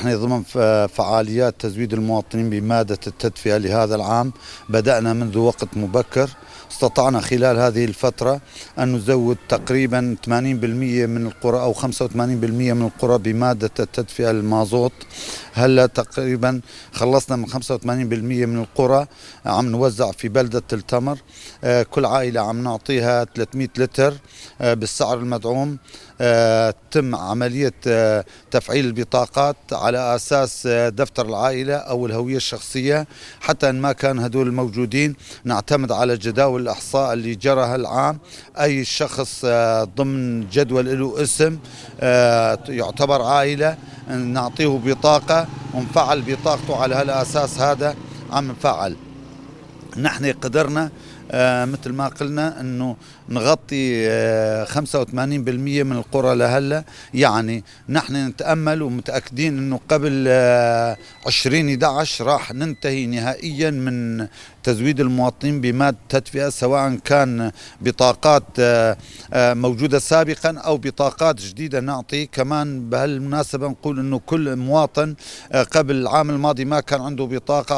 نحن ضمن فعاليات تزويد المواطنين بمادة التدفئة لهذا العام بدأنا منذ وقت مبكر. استطعنا خلال هذه الفترة أن نزود تقريبا 80% من القرى أو 85% من القرى بمادة التدفئة المازوت. هلا تقريبا خلصنا من 85% من القرى، عم نوزع في بلدة التمر. كل عائلة عم نعطيها 300 لتر بالسعر المدعوم. تم عملية تفعيل البطاقات على أساس دفتر العائلة أو الهوية الشخصية، حتى إن ما كان هدول الموجودين نعتمد على جداول الإحصاء اللي جرى هالعام. أي شخص ضمن جدول له اسم يعتبر عائلة نعطيه بطاقة ونفعل بطاقته على هالأساس. هذا عم نفعل. نحن قدرنا مثل ما قلنا انه نغطي 85% من القرى لهلا. يعني نحن نتأمل ومتأكدين انه قبل 2011 راح ننتهي نهائيا من تزويد المواطنين بمادة تدفئة، سواء كان بطاقات موجودة سابقا او بطاقات جديدة نعطي. كمان بهالمناسبة نقول انه كل مواطن قبل العام الماضي ما كان عنده بطاقة،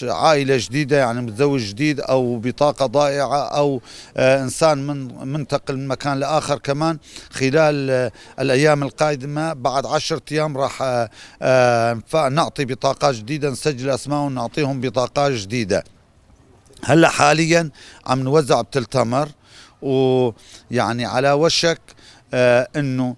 عائلة جديدة يعني متزوج جديد او بطاقة ضائعة او انسان منتقل من مكان لاخر، كمان خلال الايام القادمة بعد 10 ايام راح نعطي بطاقات جديدة، نسجل اسمائهم ونعطيهم بطاقات جديدة. هلا حاليا عم نوزع بتل تمر، ويعني على وشك انه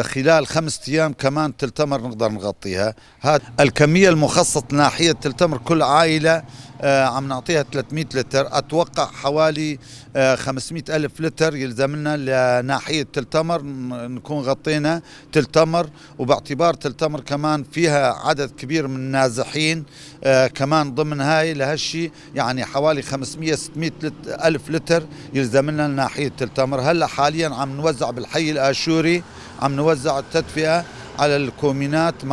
خلال 5 أيام كمان تل تمر نقدر نغطيها. هذه الكمية المخصصة ناحية تل تمر، كل عائلة عم نعطيها 300 لتر. أتوقع حوالي 500 ألف لتر يلزم لنا لناحية تل تمر نكون غطينا تل تمر. وباعتبار تل تمر كمان فيها عدد كبير من النازحين كمان ضمن هاي لهالشي، يعني حوالي 500-600 ألف لتر يلزم لنا ناحية تل تمر. هلا حاليا عم نوزع بالحي الآشوري، عم نوزع التدفئة على الكومينات مع